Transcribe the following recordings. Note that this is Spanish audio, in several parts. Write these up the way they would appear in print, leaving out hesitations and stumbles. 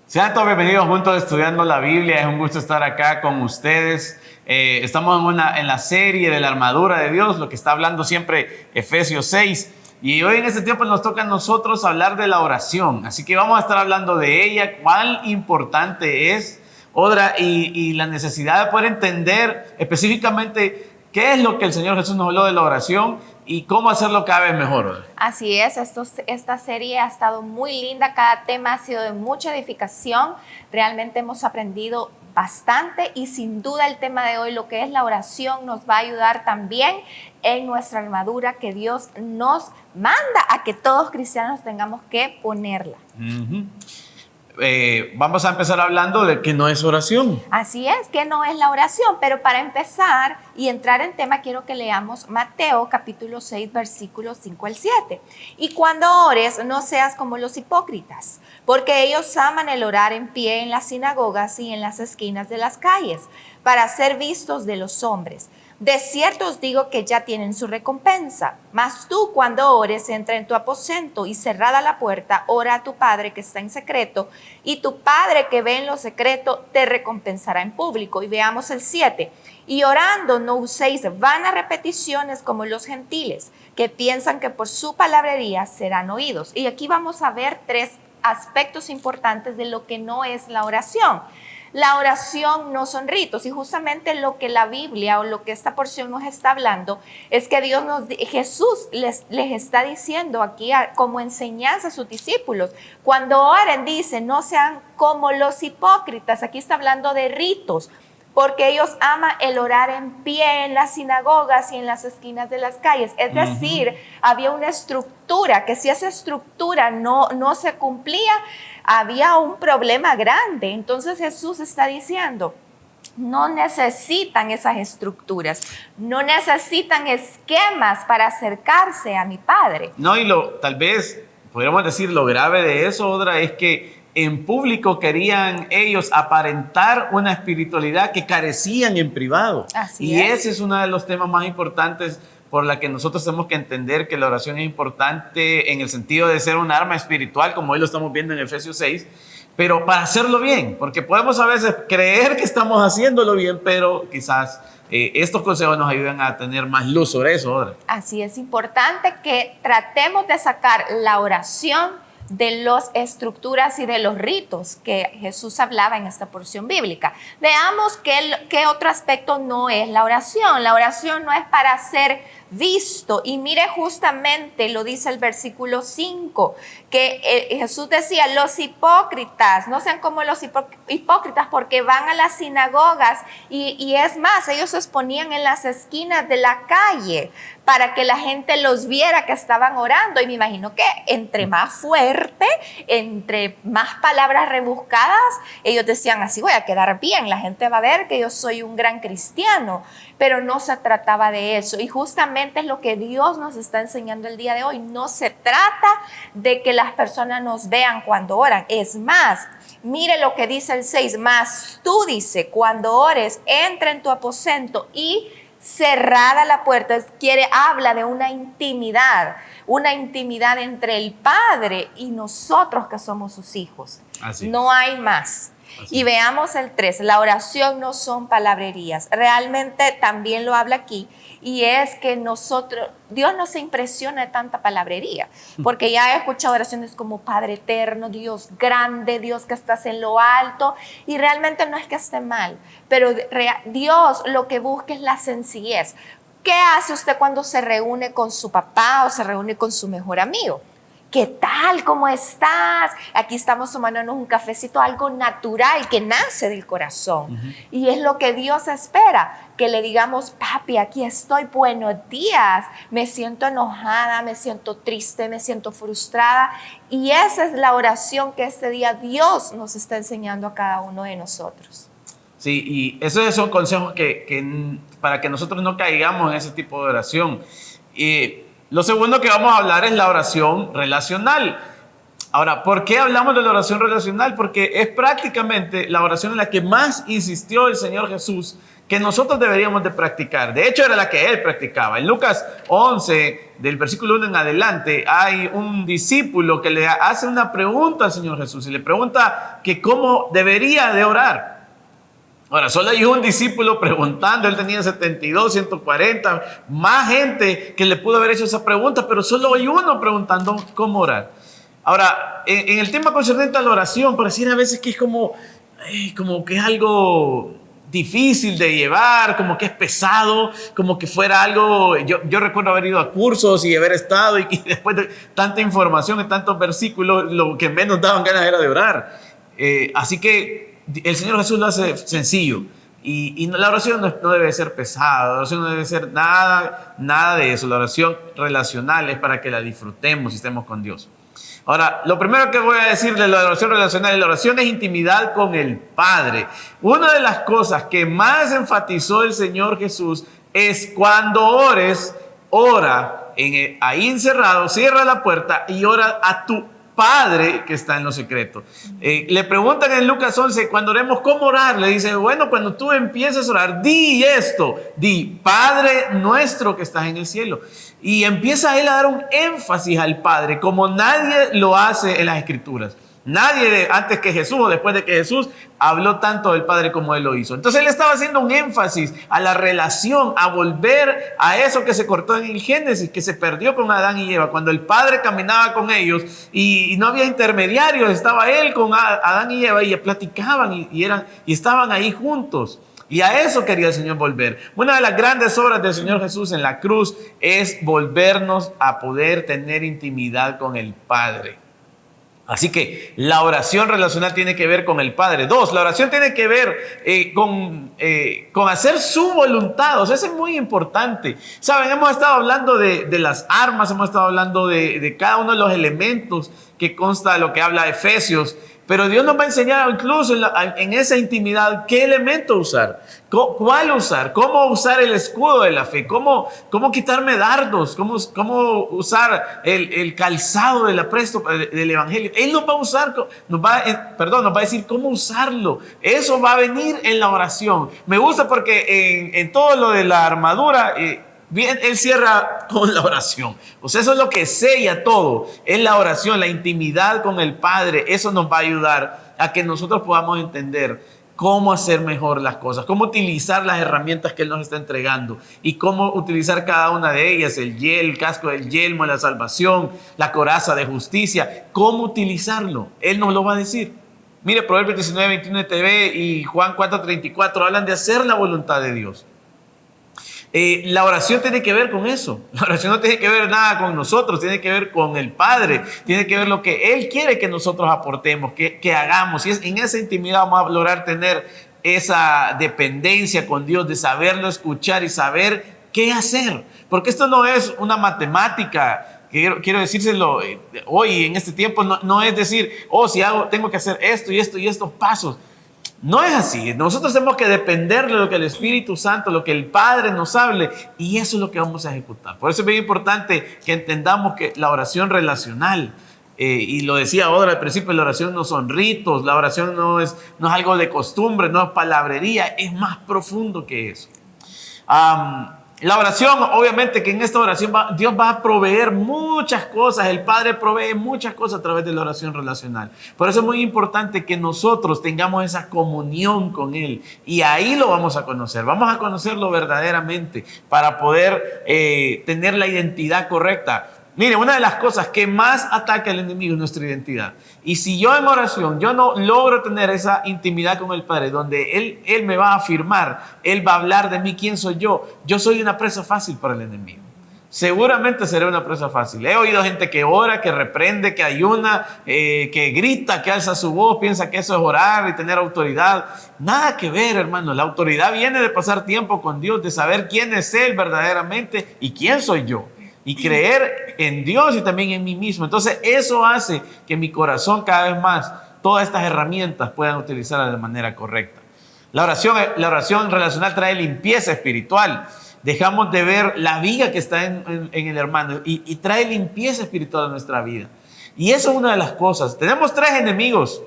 Sean todos bienvenidos juntos estudiando la Biblia. Es un gusto estar acá con ustedes. Estamos en la serie de la armadura de Dios, lo que está hablando siempre Efesios 6. Y hoy en este tiempo nos toca a nosotros hablar de la oración. Así que vamos a estar hablando de ella, cuán importante es, Odra, y la necesidad de poder entender específicamente qué es lo que el Señor Jesús nos habló de la oración y cómo hacerlo cada vez mejor, Odra. Así es, esta serie ha estado muy linda, cada tema ha sido de mucha edificación, realmente hemos aprendido bastante y sin duda el tema de hoy, lo que es la oración, nos va a ayudar también en nuestra armadura que Dios nos manda a que todos cristianos tengamos que ponerla. Vamos a empezar hablando de qué no es oración. Así es, que no es la oración, pero para empezar y entrar en tema quiero que leamos Mateo capítulo 6 versículos 5 al 7. Y cuando ores no seas como los hipócritas, porque ellos aman el orar en pie en las sinagogas y en las esquinas de las calles, para ser vistos de los hombres. De cierto os digo que ya tienen su recompensa. Mas tú, cuando ores, entra en tu aposento y cerrada la puerta, ora a tu Padre que está en secreto, y tu Padre que ve en lo secreto te recompensará en público. Y veamos el 7. Y orando no uséis vanas repeticiones como los gentiles, que piensan que por su palabrería serán oídos. Y aquí vamos a ver tres aspectos importantes de lo que no es la oración. La oración no son ritos, y justamente lo que la Biblia o lo que esta porción nos está hablando es que Jesús les está diciendo aquí como enseñanza a sus discípulos. Cuando oren, dice, no sean como los hipócritas. Aquí está hablando de ritos, porque ellos aman el orar en pie en las sinagogas y en las esquinas de las calles. Es decir, había una estructura, que si esa estructura no se cumplía, había un problema grande. Entonces Jesús está diciendo, no necesitan esas estructuras, no necesitan esquemas para acercarse a mi Padre. No, y tal vez podríamos decir lo grave de eso, Odra, es que en público querían ellos aparentar una espiritualidad que carecían en privado. Así es. Ese es uno de los temas más importantes por la que nosotros tenemos que entender que la oración es importante en el sentido de ser un arma espiritual, como hoy lo estamos viendo en Efesios 6, pero para hacerlo bien, porque podemos a veces creer que estamos haciéndolo bien, pero quizás estos consejos nos ayudan a tener más luz sobre eso, Odra. Así es importante que tratemos de sacar la oración de las estructuras y de los ritos que Jesús hablaba en esta porción bíblica. Veamos qué otro aspecto no es la oración. La oración no es para ser visto. Y mire, justamente lo dice el versículo 5, que Jesús decía, los hipócritas, no sean como los hipócritas, porque van a las sinagogas y es más, ellos se exponían en las esquinas de la calle para que la gente los viera que estaban orando. Y me imagino que entre más fuerte, entre más palabras rebuscadas, ellos decían, así voy a quedar bien, la gente va a ver que yo soy un gran cristiano. Pero no se trataba de eso. Y justamente es lo que Dios nos está enseñando el día de hoy. No se trata de que las personas nos vean cuando oran. Es más, mire lo que dice el 6. Más tú, dice, cuando ores, entra en tu aposento y cerrada la puerta. Habla de una intimidad entre el Padre y nosotros que somos sus hijos. Así. No hay más. Y veamos el 3, la oración no son palabrerías. Realmente también lo habla aquí, y es que Dios no se impresiona de tanta palabrería, porque ya he escuchado oraciones como Padre eterno, Dios grande, Dios que estás en lo alto, y realmente no es que esté mal, pero Dios lo que busca es la sencillez. ¿Qué hace usted cuando se reúne con su papá o se reúne con su mejor amigo? ¿Qué tal? ¿Cómo estás? Aquí estamos tomándonos un cafecito, algo natural que nace del corazón. Y es lo que Dios espera, que le digamos, papi, aquí estoy, buenos días, me siento enojada, me siento triste, me siento frustrada. Y esa es la oración que este día Dios nos está enseñando a cada uno de nosotros. Sí, y esos son consejos que para que nosotros no caigamos en ese tipo de oración. Lo segundo que vamos a hablar es la oración relacional. Ahora, ¿por qué hablamos de la oración relacional? Porque es prácticamente la oración en la que más insistió el Señor Jesús que nosotros deberíamos de practicar. De hecho, era la que Él practicaba. En Lucas 11, del versículo 1 en adelante, hay un discípulo que le hace una pregunta al Señor Jesús y le pregunta que cómo debería de orar. Ahora, solo hay un discípulo preguntando, él tenía 72, 140, más gente que le pudo haber hecho esa pregunta, pero solo hay uno preguntando cómo orar. Ahora, en el tema concerniente a la oración, pareciera a veces que es como que es algo difícil de llevar, como que es pesado, como que fuera algo. Yo recuerdo haber ido a cursos y haber estado y después de tanta información y tantos versículos, lo que menos daban ganas era de orar. Así que el Señor Jesús lo hace sencillo. Y la oración no debe ser pesada, la oración no debe ser nada de eso. La oración relacional es para que la disfrutemos y estemos con Dios. Ahora, lo primero que voy a decir de la oración relacional, la oración es intimidad con el Padre. Una de las cosas que más enfatizó el Señor Jesús es cuando ores, ora ahí encerrado, cierra la puerta y ora a tu Padre que está en lo secreto. Le preguntan en Lucas 11, cuando oremos, ¿cómo orar? Le dice, bueno, cuando tú empieces a orar, di esto, di, Padre nuestro que estás en el cielo. Y empieza él a dar un énfasis al Padre, como nadie lo hace en las Escrituras. Nadie antes que Jesús o después de que Jesús habló tanto del Padre como él lo hizo. Entonces él estaba haciendo un énfasis a la relación, a volver a eso que se cortó en el Génesis, que se perdió con Adán y Eva, cuando el Padre caminaba con ellos y no había intermediarios, estaba él con Adán y Eva y platicaban y estaban ahí juntos. Y a eso quería el Señor volver. Una de las grandes obras del Señor Jesús en la cruz es volvernos a poder tener intimidad con el Padre. Así que la oración relacional tiene que ver con el Padre. 2, la oración tiene que ver con hacer su voluntad. O sea, eso es muy importante. Saben, hemos estado hablando de las armas, hemos estado hablando de cada uno de los elementos que consta de lo que habla Efesios. Pero Dios nos va a enseñar incluso en esa intimidad qué elemento usar, cuál usar, cómo usar el escudo de la fe, cómo quitarme dardos, cómo usar el calzado del apresto del evangelio. Él nos va a usar, nos va a decir cómo usarlo. Eso va a venir en la oración. Me gusta porque en todo lo de la armadura, bien, él cierra con la oración. O sea, eso es lo que sella todo. Es la oración, la intimidad con el Padre. Eso nos va a ayudar a que nosotros podamos entender cómo hacer mejor las cosas, cómo utilizar las herramientas que Él nos está entregando y cómo utilizar cada una de ellas, el casco del yelmo, la salvación, la coraza de justicia, cómo utilizarlo. Él nos lo va a decir. Mire, Proverbios 19, 21 de TV y Juan 4, 34 hablan de hacer la voluntad de Dios. La oración tiene que ver con eso. La oración no tiene que ver nada con nosotros, tiene que ver con el Padre, tiene que ver lo que Él quiere que nosotros aportemos, que hagamos. Y en esa intimidad vamos a lograr tener esa dependencia con Dios, de saberlo escuchar y saber qué hacer. Porque esto no es una matemática. Quiero decírselo hoy en este tiempo, no es decir, si tengo que hacer esto y estos pasos. No es así. Nosotros tenemos que depender de lo que el Espíritu Santo, lo que el Padre nos hable, y eso es lo que vamos a ejecutar. Por eso es bien importante que entendamos que la oración relacional, y lo decía ahora al principio, la oración no son ritos, la oración no es algo de costumbre, no es palabrería, es más profundo que eso. La oración, obviamente que en esta oración Dios va a proveer muchas cosas, el Padre provee muchas cosas a través de la oración relacional. Por eso es muy importante que nosotros tengamos esa comunión con Él y ahí lo vamos a conocerlo verdaderamente para poder tener la identidad correcta. Mire, una de las cosas que más ataca al enemigo es nuestra identidad. Y si yo en oración, yo no logro tener esa intimidad con el Padre, donde Él me va a afirmar, Él va a hablar de mí, quién soy yo soy una presa fácil para el enemigo. Seguramente seré una presa fácil. He oído gente que ora, que reprende, que ayuna, que grita, que alza su voz, piensa que eso es orar y tener autoridad. Nada que ver, hermano. La autoridad viene de pasar tiempo con Dios, de saber quién es Él verdaderamente y quién soy yo. Y creer en Dios y también en mí mismo. Entonces eso hace que mi corazón cada vez más, todas estas herramientas puedan utilizarlas de manera correcta. La oración relacional trae limpieza espiritual. Dejamos de ver la viga que está en el hermano y trae limpieza espiritual a nuestra vida. Y eso es una de las cosas. Tenemos tres enemigos.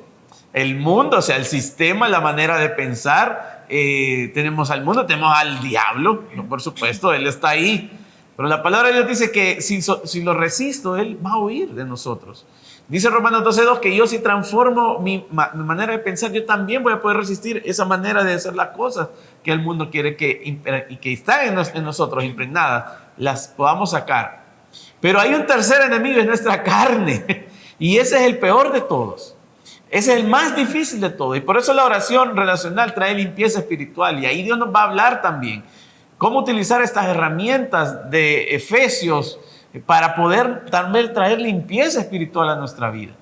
El mundo, o sea, el sistema, la manera de pensar. Tenemos al mundo, tenemos al diablo, ¿no? Por supuesto, él está ahí. Pero la palabra de Dios dice que si lo resisto, él va a huir de nosotros. Dice Romanos 12:2 que yo si transformo mi manera de pensar, yo también voy a poder resistir esa manera de hacer las cosas que el mundo quiere y que están en nosotros impregnadas, las podamos sacar. Pero hay un tercer enemigo, es nuestra carne. Y ese es el peor de todos. Ese es el más difícil de todo. Y por eso la oración relacional trae limpieza espiritual. Y ahí Dios nos va a hablar también cómo utilizar estas herramientas de Efesios para poder también traer limpieza espiritual a nuestra vida.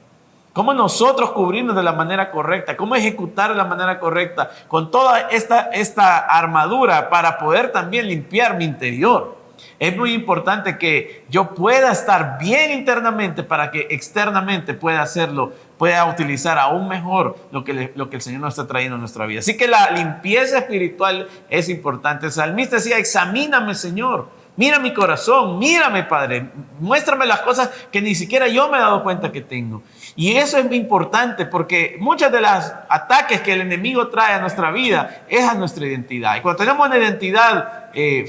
Cómo nosotros cubrirnos de la manera correcta, cómo ejecutar de la manera correcta con toda esta armadura para poder también limpiar mi interior. Es muy importante que yo pueda estar bien internamente para que externamente pueda hacerlo, pueda utilizar aún mejor lo que el Señor nos está trayendo en nuestra vida. Así que la limpieza espiritual es importante. El salmista decía, examíname, Señor. Mira mi corazón, mírame, Padre. Muéstrame las cosas que ni siquiera yo me he dado cuenta que tengo. Y eso es muy importante porque muchos de los ataques que el enemigo trae a nuestra vida es a nuestra identidad. Y cuando tenemos una identidad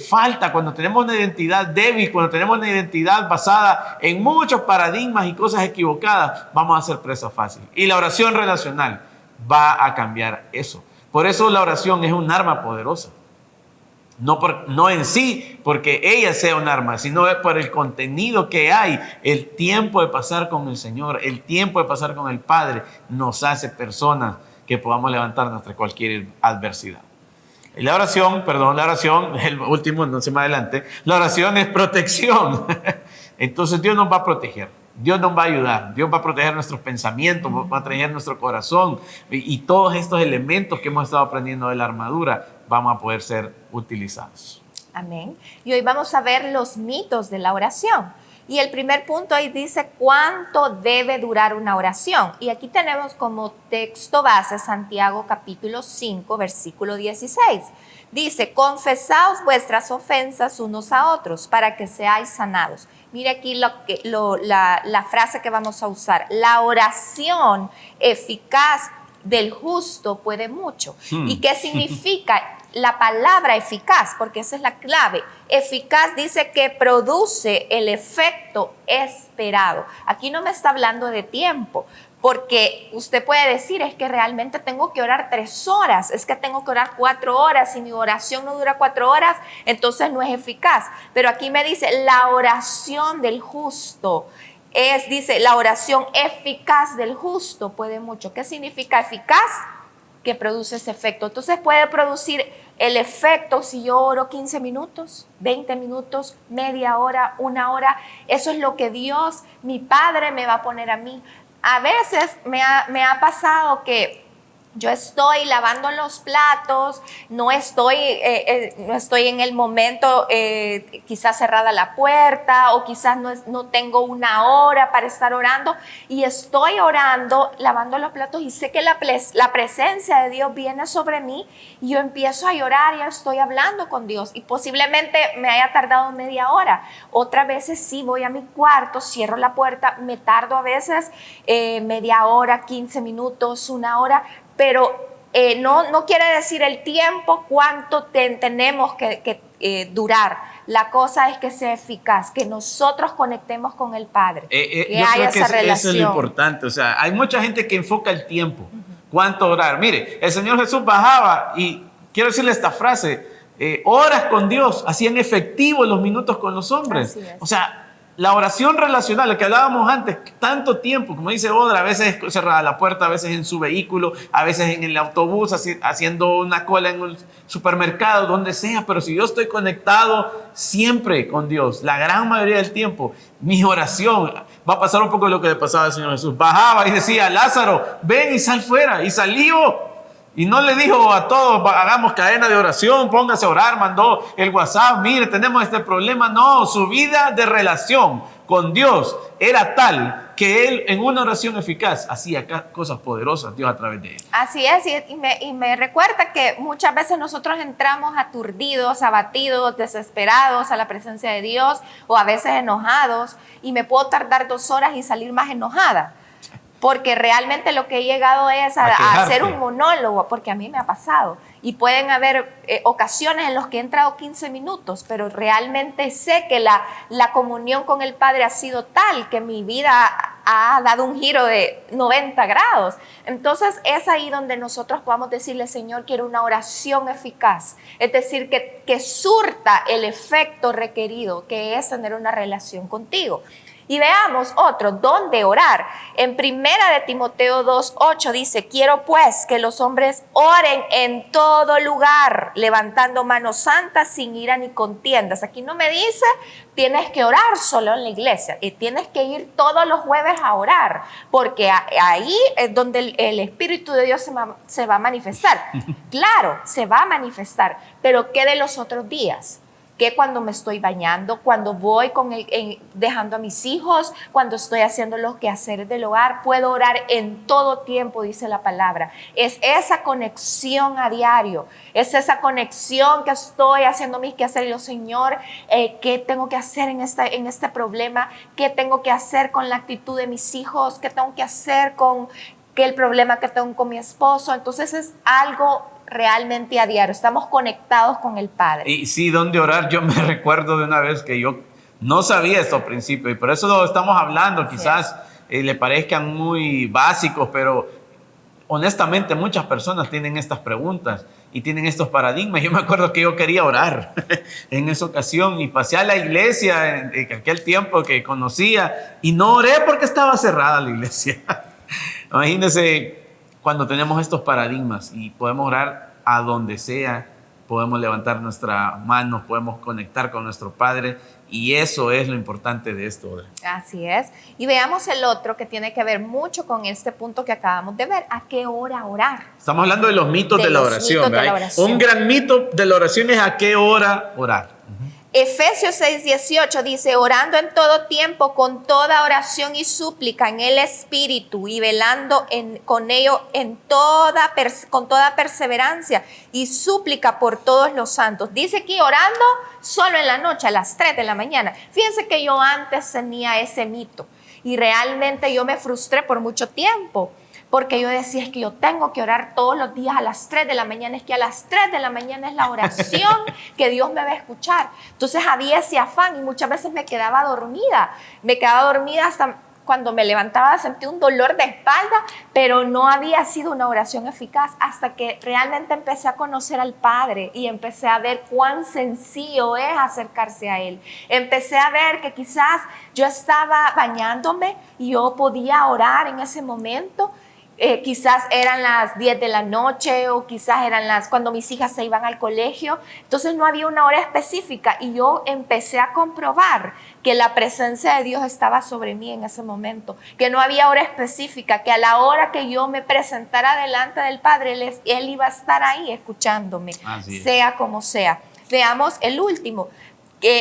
falta, cuando tenemos una identidad débil, cuando tenemos una identidad basada en muchos paradigmas y cosas equivocadas, vamos a ser presa fácil. Y la oración relacional va a cambiar eso. Por eso la oración es un arma poderosa. No en sí porque ella sea un arma, sino por el contenido que hay. El tiempo de pasar con el Señor, el tiempo de pasar con el Padre nos hace personas que podamos levantarnos ante cualquier adversidad. Y la oración, el último, no se me adelante, la oración es protección. Entonces Dios nos va a proteger. Dios nos va a ayudar, Dios va a proteger nuestros pensamientos, va a proteger nuestro corazón y todos estos elementos que hemos estado aprendiendo de la armadura vamos a poder ser utilizados. Amén. Y hoy vamos a ver los mitos de la oración. Y el primer punto ahí dice cuánto debe durar una oración. Y aquí tenemos como texto base Santiago capítulo 5, versículo 16. Dice, confesaos vuestras ofensas unos a otros para que seáis sanados. Mire aquí la frase que vamos a usar. La oración eficaz del justo puede mucho. ¿Y qué significa la palabra eficaz? Porque esa es la clave. Eficaz dice que produce el efecto esperado. Aquí no me está hablando de tiempo, porque usted puede decir, es que realmente tengo que orar 3 horas, es que tengo que orar 4 horas, si mi oración no dura 4 horas, entonces no es eficaz. Pero aquí me dice, la oración del justo dice, la oración eficaz del justo puede mucho. ¿Qué significa eficaz? Que produce ese efecto. Entonces puede producir el efecto si yo oro 15 minutos, 20 minutos, media hora, 1 hora. Eso es lo que Dios, mi Padre, me va a poner a mí. A veces me ha pasado que yo estoy lavando los platos, no estoy en el momento quizás cerrada la puerta o quizás no tengo 1 hora para estar orando y estoy orando, lavando los platos y sé que la presencia de Dios viene sobre mí y yo empiezo a llorar y estoy hablando con Dios y posiblemente me haya tardado media hora. Otras veces sí voy a mi cuarto, cierro la puerta, me tardo a veces media hora, 15 minutos, 1 hora, pero no quiere decir el tiempo, cuánto tenemos que durar. La cosa es que sea eficaz, que nosotros conectemos con el Padre, que haya esa relación. Eso es lo importante. O sea, hay mucha gente que enfoca el tiempo, cuánto orar. Mire, el Señor Jesús bajaba y quiero decirle esta frase, horas con Dios, hacían efectivo los minutos con los hombres. O sea, la oración relacional, la que hablábamos antes, tanto tiempo, como dice Odra, a veces cerrada la puerta, a veces en su vehículo, a veces en el autobús, haciendo una cola en un supermercado, donde sea, pero si yo estoy conectado siempre con Dios, la gran mayoría del tiempo, mi oración va a pasar un poco lo que le pasaba al Señor Jesús. Bajaba y decía, Lázaro, ven y sal fuera, y salió. Y no le dijo a todos, hagamos cadena de oración, póngase a orar, mandó el WhatsApp, mire, tenemos este problema. No, su vida de relación con Dios era tal que él en una oración eficaz hacía cosas poderosas, Dios, a través de él. Así es, y me recuerda que muchas veces nosotros entramos aturdidos, abatidos, desesperados a la presencia de Dios, o a veces enojados, y me puedo tardar 2 horas y salir más enojada. Porque realmente lo que he llegado es a hacer un monólogo, porque a mí me ha pasado. Y pueden haber ocasiones en las que he entrado 15 minutos, pero realmente sé que la comunión con el Padre ha sido tal que mi vida ha dado un giro de 90 grados. Entonces es ahí donde nosotros podamos decirle, Señor, quiero una oración eficaz. Es decir, que surta el efecto requerido, que es tener una relación contigo. Y veamos otro, ¿dónde orar? En 1 Timoteo 2:8 dice, quiero pues que los hombres oren en todo lugar, levantando manos santas sin ira ni contiendas. Aquí no me dice, tienes que orar solo en la iglesia, y tienes que ir todos los jueves a orar, porque ahí es donde el Espíritu de Dios se va a manifestar. Claro, se va a manifestar, pero ¿qué de los otros días? Que cuando me estoy bañando, cuando voy dejando a mis hijos, cuando estoy haciendo los quehaceres del hogar, puedo orar en todo tiempo, dice la palabra. Es esa conexión a diario, es esa conexión que estoy haciendo mis quehaceres. Y yo, Señor, ¿qué tengo que hacer en este problema? ¿Qué tengo que hacer con la actitud de mis hijos? ¿Qué tengo que hacer con el problema que tengo con mi esposo? Entonces es algo realmente a diario, estamos conectados con el Padre. Y sí, ¿dónde orar? Yo me recuerdo de una vez que yo no sabía esto al principio, y por eso lo estamos hablando. Quizás le parezcan muy básicos, pero honestamente muchas personas tienen estas preguntas y tienen estos paradigmas. Yo me acuerdo que yo quería orar en esa ocasión y pasé a la iglesia en aquel tiempo que conocía y no oré porque estaba cerrada la iglesia. Imagínense cuando tenemos estos paradigmas y podemos orar a donde sea, podemos levantar nuestra mano, podemos conectar con nuestro Padre, y eso es lo importante de esto. Así es. Y veamos el otro que tiene que ver mucho con este punto que acabamos de ver. ¿A qué hora orar? Estamos hablando de los mitos de la oración. Un gran mito de la oración es a qué hora orar. Efesios 6:18 dice, orando en todo tiempo con toda oración y súplica en el Espíritu y velando con ello con toda perseverancia y súplica por todos los santos. Dice aquí orando solo en la noche a las 3 de la mañana. Fíjense que yo antes tenía ese mito y realmente yo me frustré por mucho tiempo. Porque yo decía, es que yo tengo que orar todos los días a las 3 de la mañana, es que a las 3 de la mañana es la oración que Dios me va a escuchar. Entonces había ese afán y muchas veces me quedaba dormida hasta cuando me levantaba sentí un dolor de espalda, pero no había sido una oración eficaz hasta que realmente empecé a conocer al Padre y empecé a ver cuán sencillo es acercarse a Él. Empecé a ver que quizás yo estaba bañándome y yo podía orar en ese momento. Quizás eran las 10 de la noche o quizás eran cuando mis hijas se iban al colegio. Entonces no había una hora específica y yo empecé a comprobar que la presencia de Dios estaba sobre mí en ese momento, que no había hora específica, que a la hora que yo me presentara delante del Padre, Él iba a estar ahí escuchándome, sea como sea. Veamos el último.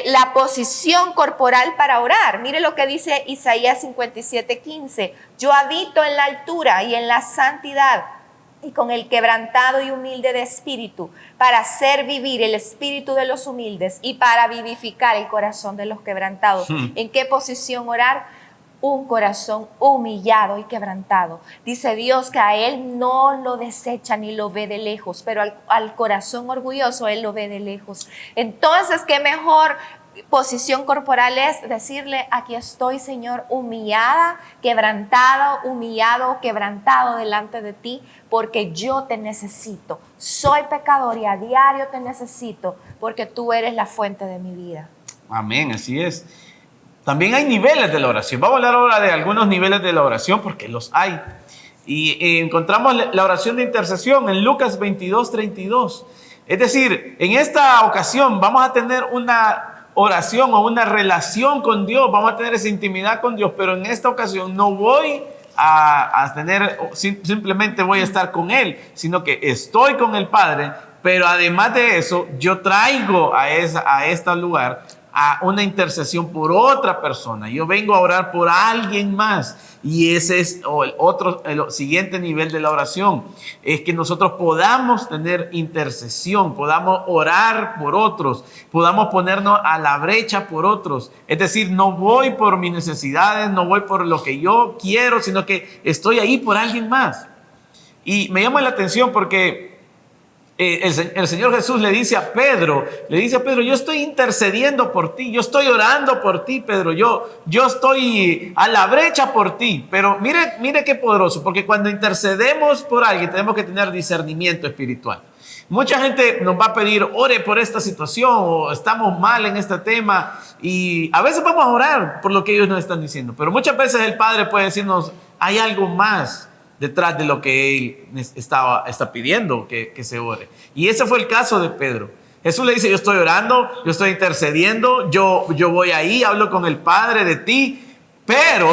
La posición corporal para orar. Mire lo que dice Isaías 57:15. Yo habito en la altura y en la santidad y con el quebrantado y humilde de espíritu, para hacer vivir el espíritu de los humildes y para vivificar el corazón de los quebrantados. ¿En qué posición orar? Un corazón humillado y quebrantado. Dice Dios que a Él no lo desecha ni lo ve de lejos, pero al corazón orgulloso Él lo ve de lejos. Entonces, ¿qué mejor posición corporal es decirle, aquí estoy, Señor, humillada, humillado, quebrantado delante de ti, porque yo te necesito. Soy pecador y a diario te necesito, porque tú eres la fuente de mi vida. Amén, así es. También hay niveles de la oración. Vamos a hablar ahora de algunos niveles de la oración porque los hay. Y encontramos la oración de intercesión en Lucas 22:32. Es decir, en esta ocasión vamos a tener una oración o una relación con Dios. Vamos a tener esa intimidad con Dios, pero en esta ocasión no voy a tener, simplemente voy a estar con Él, sino que estoy con el Padre, pero además de eso, yo traigo a este lugar a una intercesión por otra persona. Yo vengo a orar por alguien más. Y ese es el siguiente nivel de la oración. Es que nosotros podamos tener intercesión, podamos orar por otros, podamos ponernos a la brecha por otros. Es decir, no voy por mis necesidades, no voy por lo que yo quiero, sino que estoy ahí por alguien más. Y me llama la atención porque el Señor Jesús le dice a Pedro, yo estoy intercediendo por ti, yo estoy orando por ti, Pedro, yo estoy a la brecha por ti. Pero mire qué poderoso, porque cuando intercedemos por alguien tenemos que tener discernimiento espiritual. Mucha gente nos va a pedir, ore por esta situación, o estamos mal en este tema, y a veces vamos a orar por lo que ellos nos están diciendo, pero muchas veces el Padre puede decirnos, hay algo más detrás de lo que él está pidiendo que se ore. Y ese fue el caso de Pedro. Jesús le dice, yo estoy orando, yo estoy intercediendo, yo voy ahí, hablo con el Padre de ti, pero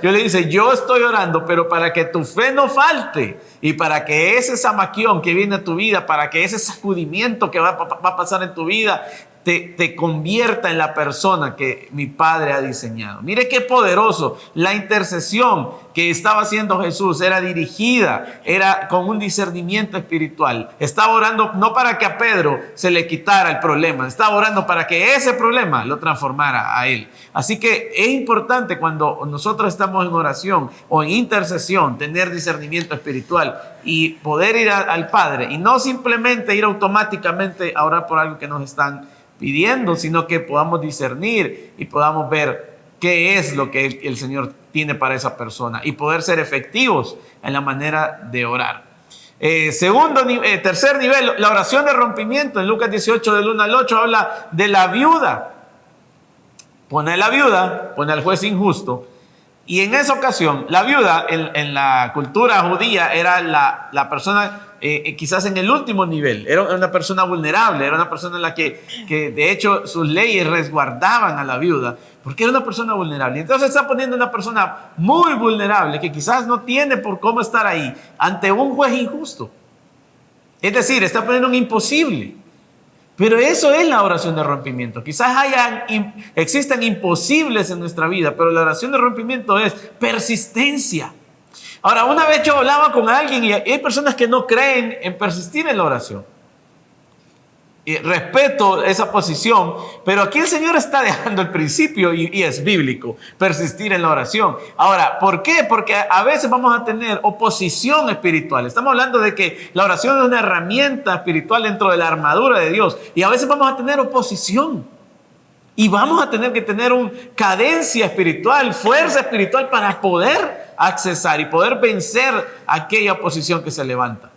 yo le dice, yo estoy orando, pero para que tu fe no falte y para que ese zamaquión que viene a tu vida, para que ese sacudimiento que va a pasar en tu vida, te convierta en la persona que mi Padre ha diseñado. Mire qué poderoso. La intercesión que estaba haciendo Jesús era dirigida, era con un discernimiento espiritual. Estaba orando no para que a Pedro se le quitara el problema, estaba orando para que ese problema lo transformara a él. Así que es importante cuando nosotros estamos en oración o en intercesión, tener discernimiento espiritual y poder ir al Padre y no simplemente ir automáticamente a orar por algo que nos están pidiendo, sino que podamos discernir y podamos ver qué es lo que el Señor tiene para esa persona y poder ser efectivos en la manera de orar. Tercer nivel, la oración de rompimiento. En Lucas 18 del 1 al 8 habla de la viuda. Pone a la viuda, pone al juez injusto. Y en esa ocasión, la viuda en la cultura judía era la persona quizás en el último nivel. Era una persona vulnerable, era una persona en la que de hecho sus leyes resguardaban a la viuda, porque era una persona vulnerable. Entonces está poniendo una persona muy vulnerable que quizás no tiene por cómo estar ahí ante un juez injusto. Es decir, está poniendo un imposible. Pero eso es la oración de rompimiento. Quizás existan imposibles en nuestra vida, pero la oración de rompimiento es persistencia. Ahora, una vez yo hablaba con alguien y hay personas que no creen en persistir en la oración. Y respeto esa posición, pero aquí el Señor está dejando el principio y es bíblico, persistir en la oración. Ahora, ¿por qué? Porque a veces vamos a tener oposición espiritual. Estamos hablando de que la oración es una herramienta espiritual dentro de la armadura de Dios y a veces vamos a tener oposición. Y vamos a tener que tener una cadencia espiritual, fuerza espiritual para poder accesar y poder vencer aquella oposición que se levanta.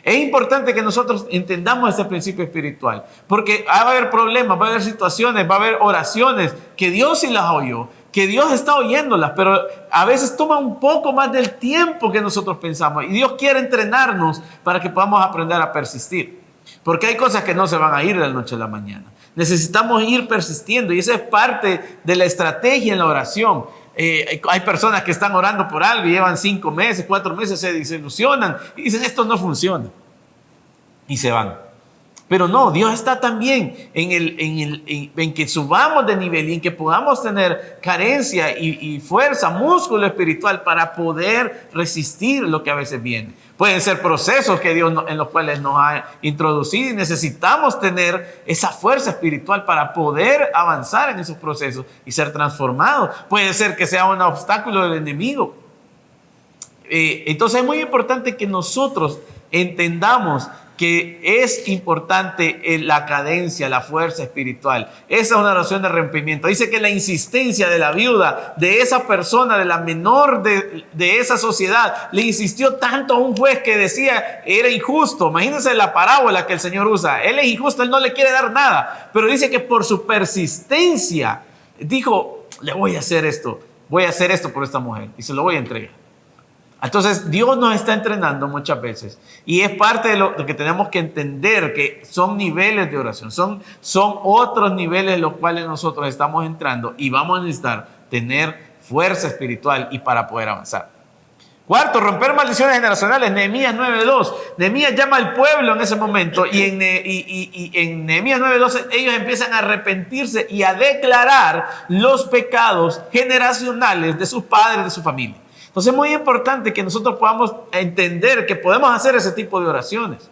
Es importante que nosotros entendamos este principio espiritual, porque va a haber problemas, va a haber situaciones, va a haber oraciones que Dios sí las oyó, que Dios está oyéndolas, pero a veces toma un poco más del tiempo que nosotros pensamos. Y Dios quiere entrenarnos para que podamos aprender a persistir, porque hay cosas que no se van a ir de la noche a la mañana. Necesitamos ir persistiendo y esa es parte de la estrategia en la oración. Hay personas que están orando por algo y llevan 5 meses, 4 meses, se desilusionan y dicen esto no funciona y se van. Pero no, Dios está también en que subamos de nivel y en que podamos tener carencia y fuerza, músculo espiritual para poder resistir lo que a veces viene. Pueden ser procesos que Dios en los cuales nos ha introducido y necesitamos tener esa fuerza espiritual para poder avanzar en esos procesos y ser transformados. Puede ser que sea un obstáculo del enemigo. Entonces es muy importante que nosotros entendamos que es importante la cadencia, la fuerza espiritual. Esa es una oración de rompimiento. Dice que la insistencia de la viuda, de esa persona, de la menor de esa sociedad, le insistió tanto a un juez que decía era injusto. Imagínense la parábola que el Señor usa. Él es injusto, Él no le quiere dar nada. Pero dice que por su persistencia dijo, le voy a hacer esto por esta mujer y se lo voy a entregar. Entonces Dios nos está entrenando muchas veces y es parte de lo que tenemos que entender, que son niveles de oración, son otros niveles en los cuales nosotros estamos entrando y vamos a necesitar tener fuerza espiritual y para poder avanzar. Cuarto, romper maldiciones generacionales. Nehemías 9:2. Nehemías llama al pueblo en ese momento y en Nehemías 9:2 ellos empiezan a arrepentirse y a declarar los pecados generacionales de sus padres, de su familia. Entonces es muy importante que nosotros podamos entender que podemos hacer ese tipo de oraciones.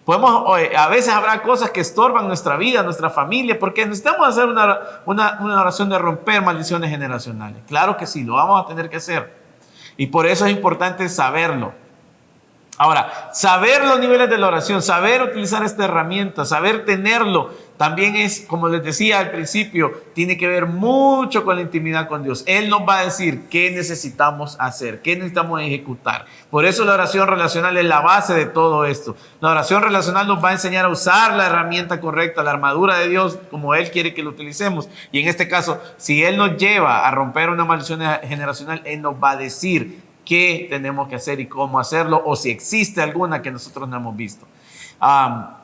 A veces habrá cosas que estorban nuestra vida, nuestra familia, porque necesitamos hacer una oración de romper maldiciones generacionales. Claro que sí, lo vamos a tener que hacer. Y por eso es importante saberlo. Ahora, saber los niveles de la oración, saber utilizar esta herramienta, saber tenerlo, también es, como les decía al principio, tiene que ver mucho con la intimidad con Dios. Él nos va a decir qué necesitamos hacer, qué necesitamos ejecutar. Por eso la oración relacional es la base de todo esto. La oración relacional nos va a enseñar a usar la herramienta correcta, la armadura de Dios, como Él quiere que lo utilicemos. Y en este caso, si Él nos lleva a romper una maldición generacional, Él nos va a decir qué tenemos que hacer y cómo hacerlo, o si existe alguna que nosotros no hemos visto.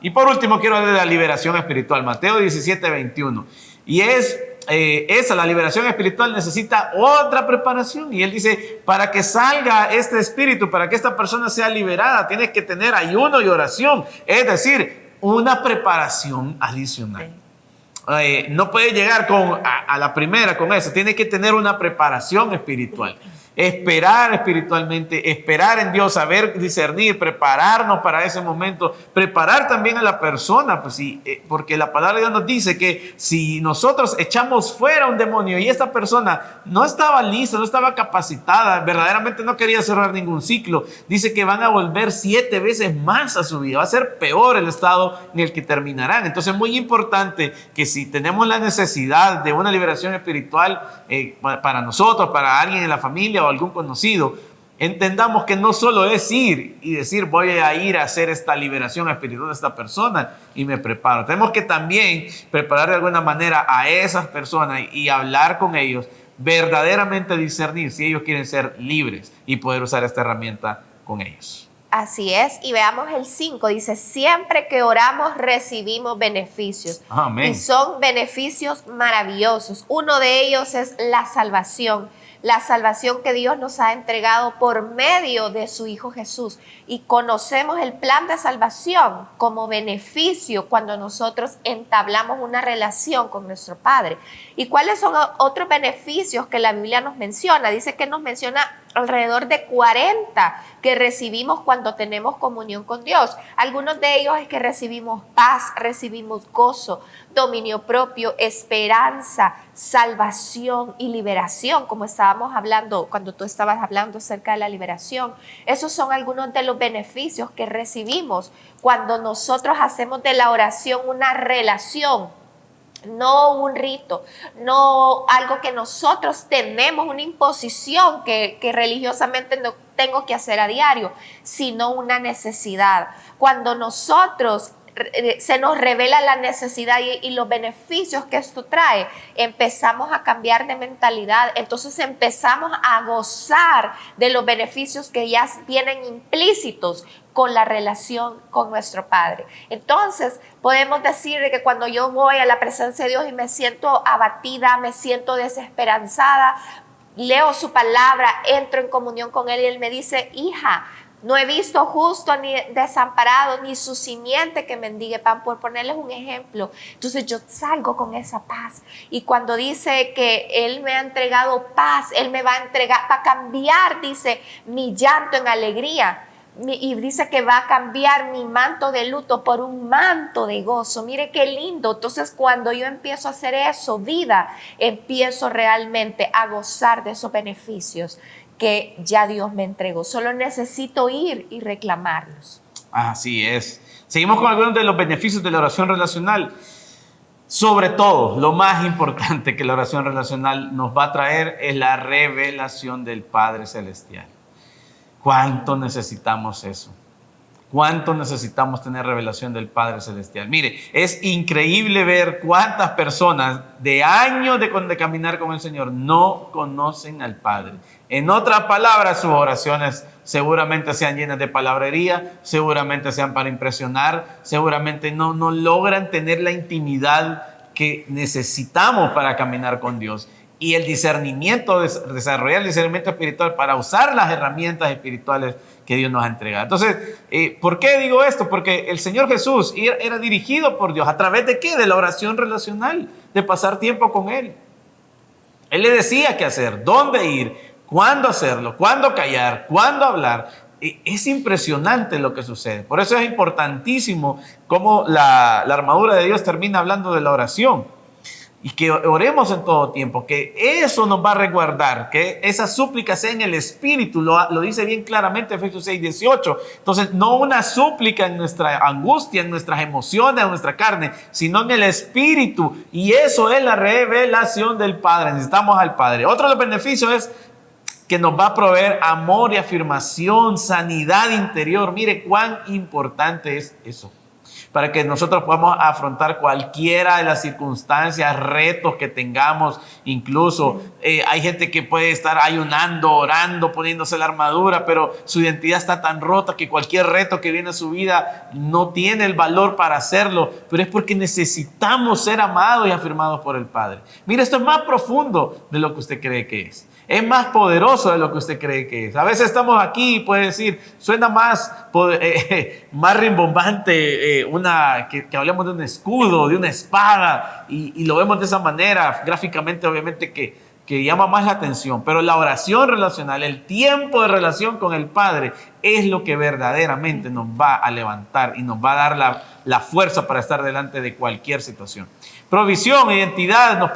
Y por último quiero hablar de la liberación espiritual, Mateo 17:21. Y la liberación espiritual necesita otra preparación. Y él dice, para que salga este espíritu, para que esta persona sea liberada, tienes que tener ayuno y oración. Es decir, una preparación adicional. No puede llegar a la primera con eso, tiene que tener una preparación espiritual. Esperar espiritualmente, esperar en Dios, saber discernir, prepararnos para ese momento, preparar también a la persona, pues sí, porque la palabra de Dios nos dice que si nosotros echamos fuera un demonio y esta persona no estaba lista, no estaba capacitada, verdaderamente no quería cerrar ningún ciclo, dice que van a volver 7 veces más a su vida, va a ser peor el estado en el que terminarán. Entonces es muy importante que si tenemos la necesidad de una liberación espiritual para nosotros, para alguien en la familia o algún conocido, entendamos que no solo es ir y decir voy a ir a hacer esta liberación espiritual de esta persona y me preparo. Tenemos que también preparar de alguna manera a esas personas y hablar con ellos, verdaderamente discernir si ellos quieren ser libres y poder usar esta herramienta con ellos. Así es, y veamos el 5, dice, siempre que oramos recibimos beneficios. Amén. Y son beneficios maravillosos. Uno de ellos es la salvación que Dios nos ha entregado por medio de su Hijo Jesús. Y conocemos el plan de salvación como beneficio cuando nosotros entablamos una relación con nuestro Padre. ¿Y cuáles son otros beneficios que la Biblia nos menciona? Dice que nos menciona alrededor de 40 que recibimos cuando tenemos comunión con Dios. Algunos de ellos es que recibimos paz, recibimos gozo, dominio propio, esperanza, salvación y liberación, como estábamos hablando cuando tú estabas hablando acerca de la liberación. Esos son algunos de los beneficios que recibimos cuando nosotros hacemos de la oración una relación, no un rito, no algo que nosotros tenemos, una imposición que religiosamente no tengo que hacer a diario, sino una necesidad. Cuando nosotros se nos revela la necesidad y los beneficios que esto trae, empezamos a cambiar de mentalidad, entonces empezamos a gozar de los beneficios que ya vienen implícitos con la relación con nuestro Padre. Entonces podemos decir que cuando yo voy a la presencia de Dios y me siento abatida, me siento desesperanzada, leo su palabra, entro en comunión con Él y Él me dice, hija, no he visto justo ni desamparado, ni su simiente que mendigue pan, por ponerles un ejemplo. Entonces yo salgo con esa paz. Y cuando dice que Él me ha entregado paz, Él me va a entregar, va a cambiar, dice, mi llanto en alegría. Y dice que va a cambiar mi manto de luto por un manto de gozo. Mire qué lindo. Entonces cuando yo empiezo a hacer eso, vida, empiezo realmente a gozar de esos beneficios que ya Dios me entregó. Solo necesito ir y reclamarlos. Así es. Seguimos con algunos de los beneficios de la oración relacional. Sobre todo, lo más importante que la oración relacional nos va a traer es la revelación del Padre Celestial. ¿Cuánto necesitamos eso? ¿Cuánto necesitamos tener revelación del Padre Celestial? Mire, es increíble ver cuántas personas de años de caminar con el Señor no conocen al Padre. En otras palabras, sus oraciones seguramente sean llenas de palabrería, seguramente sean para impresionar, seguramente no logran tener la intimidad que necesitamos para caminar con Dios. y el discernimiento, desarrollar el discernimiento espiritual para usar las herramientas espirituales que Dios nos ha entregado. Entonces, ¿por qué digo esto? Porque el Señor Jesús era dirigido por Dios. ¿A través de qué? De la oración relacional, de pasar tiempo con Él. Él le decía qué hacer, dónde ir, cuándo hacerlo, cuándo callar, cuándo hablar. Es impresionante lo que sucede. Por eso es importantísimo cómo la armadura de Dios termina hablando de la oración. Y que oremos en todo tiempo, que eso nos va a resguardar, que esa súplica sea en el Espíritu, lo dice bien claramente Efesios 6:18. Entonces, no una súplica en nuestra angustia, en nuestras emociones, en nuestra carne, sino en el Espíritu. Y eso es la revelación del Padre. Necesitamos al Padre. Otro de los beneficios es que nos va a proveer amor y afirmación, sanidad interior. Mire cuán importante es eso, para que nosotros podamos afrontar cualquiera de las circunstancias, retos que tengamos. Incluso hay gente que puede estar ayunando, orando, poniéndose la armadura, pero su identidad está tan rota que cualquier reto que viene a su vida no tiene el valor para hacerlo, pero es porque necesitamos ser amados y afirmados por el Padre. Mire, esto es más profundo de lo que usted cree que es. Es más poderoso de lo que usted cree que es. A veces estamos aquí y puede decir, suena más rimbombante que hablemos de un escudo, de una espada, y lo vemos de esa manera, gráficamente obviamente que llama más la atención. Pero la oración relacional, el tiempo de relación con el Padre, es lo que verdaderamente nos va a levantar y nos va a dar la fuerza para estar delante de cualquier situación. Provisión, identidad, nos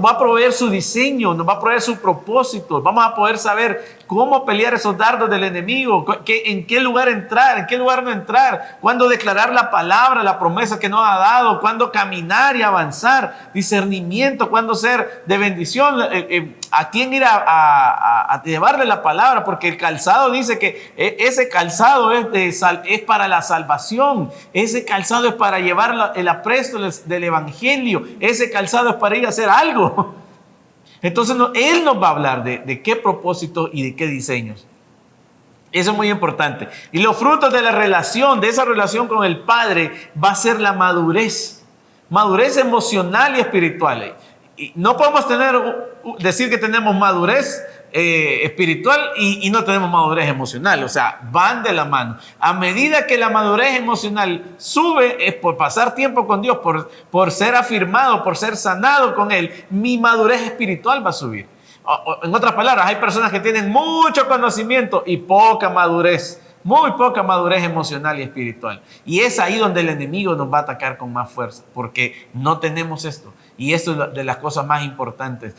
va a proveer su diseño, nos va a proveer su propósito. Vamos a poder saber cómo pelear esos dardos del enemigo, en qué lugar entrar, en qué lugar no entrar, cuándo declarar la palabra, la promesa que nos ha dado, cuándo caminar y avanzar, discernimiento, cuándo ser de bendición, a quién ir a llevarle la palabra, porque el calzado dice que ese calzado es para la salvación, ese calzado es para llevar el apresto del evangelio, ese calzado es para ir a hacer algo. Entonces Él nos va a hablar de qué propósito y de qué diseños. Eso es muy importante. Y los frutos de la relación, de esa relación con el Padre, va a ser la madurez emocional y espiritual. Y no podemos decir que tenemos madurez espiritual y no tenemos madurez emocional. O sea, van de la mano. A medida que la madurez emocional sube, es por pasar tiempo con Dios, por ser afirmado, por ser sanado con Él, mi madurez espiritual va a subir. En otras palabras, hay personas que tienen mucho conocimiento y poca madurez, muy poca madurez emocional y espiritual. Y es ahí donde el enemigo nos va a atacar con más fuerza, porque no tenemos esto. Y esto es de las cosas más importantes.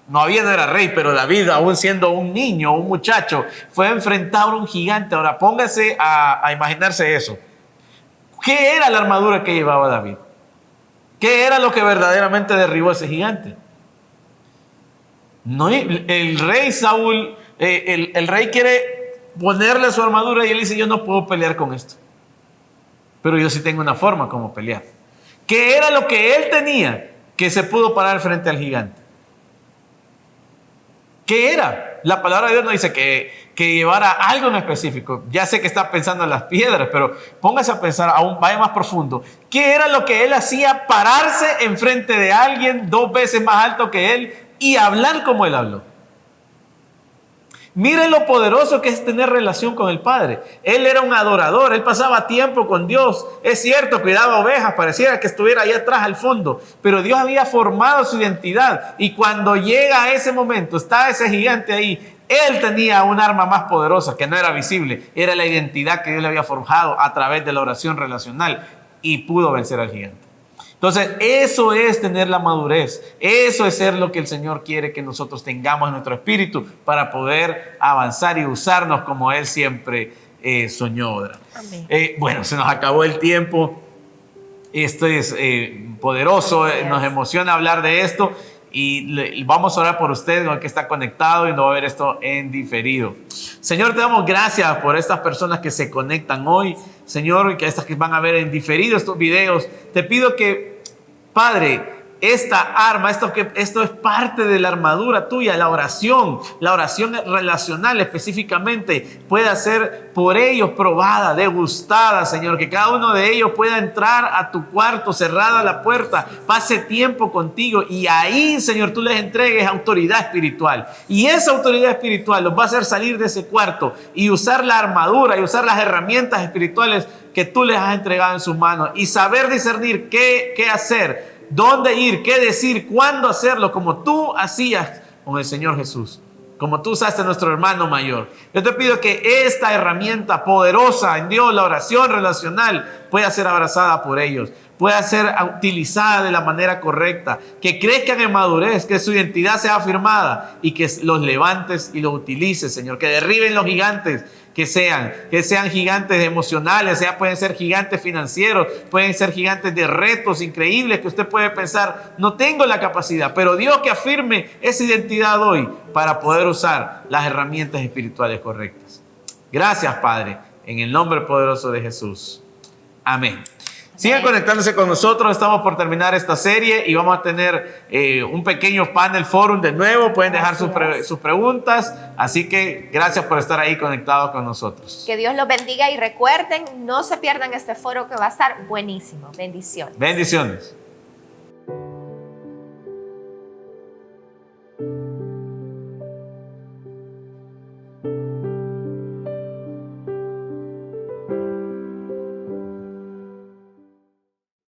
No era rey, pero David, aún siendo un niño, un muchacho, fue a enfrentar a un gigante. Ahora póngase a imaginarse eso. ¿Qué era la armadura que llevaba David? ¿Qué era lo que verdaderamente derribó a ese gigante? No, el rey Saúl, el rey quiere ponerle su armadura y él dice, yo no puedo pelear con esto, pero yo sí tengo una forma como pelear. ¿Qué era lo que él tenía que se pudo parar frente al gigante? ¿Qué era? La palabra de Dios no dice que llevara algo en específico. Ya sé que está pensando en las piedras, pero póngase a pensar, aún vaya más profundo. ¿Qué era lo que él hacía? Pararse enfrente de alguien 2 veces más alto que él y hablar como él habló. Miren lo poderoso que es tener relación con el Padre. Él era un adorador, él pasaba tiempo con Dios. Es cierto, cuidaba ovejas, pareciera que estuviera allá atrás al fondo, pero Dios había formado su identidad. Y cuando llega a ese momento, está ese gigante ahí, él tenía un arma más poderosa que no era visible. Era la identidad que Dios le había forjado a través de la oración relacional y pudo vencer al gigante. Entonces, eso es tener la madurez. Eso es ser lo que el Señor quiere que nosotros tengamos en nuestro espíritu para poder avanzar y usarnos como Él siempre soñó. Amén. Bueno, se nos acabó el tiempo. Esto es poderoso. Nos emociona hablar de esto. Y vamos a orar por usted, el que está conectado y no va a ver esto en diferido. Señor, te damos gracias por estas personas que se conectan hoy. Señor, y que estas que van a ver en diferido estos videos. Te pido que, Padre, esta arma, esto es parte de la armadura tuya, la oración relacional específicamente, pueda ser por ellos probada, degustada, Señor, que cada uno de ellos pueda entrar a tu cuarto, cerrada la puerta, pase tiempo contigo y ahí, Señor, tú les entregues autoridad espiritual. Y esa autoridad espiritual los va a hacer salir de ese cuarto y usar la armadura y usar las herramientas espirituales que tú les has entregado en sus manos y saber discernir qué hacer, dónde ir, qué decir, cuándo hacerlo, como tú hacías con el Señor Jesús, como tú usaste a nuestro hermano mayor. Yo te pido que esta herramienta poderosa en Dios, la oración relacional, pueda ser abrazada por ellos, pueda ser utilizada de la manera correcta, que crezcan en madurez, que su identidad sea afirmada y que los levantes y los utilices, Señor, que derriben los gigantes que sean gigantes emocionales, pueden ser gigantes financieros, pueden ser gigantes de retos increíbles que usted puede pensar, no tengo la capacidad, pero Dios que afirme esa identidad hoy para poder usar las herramientas espirituales correctas. Gracias, Padre, en el nombre poderoso de Jesús. Amén. Sigan conectándose con nosotros, estamos por terminar esta serie y vamos a tener un pequeño panel forum de nuevo, pueden dejar sus preguntas, así que gracias por estar ahí conectados con nosotros. Que Dios los bendiga y recuerden, no se pierdan este foro que va a estar buenísimo. Bendiciones. Bendiciones.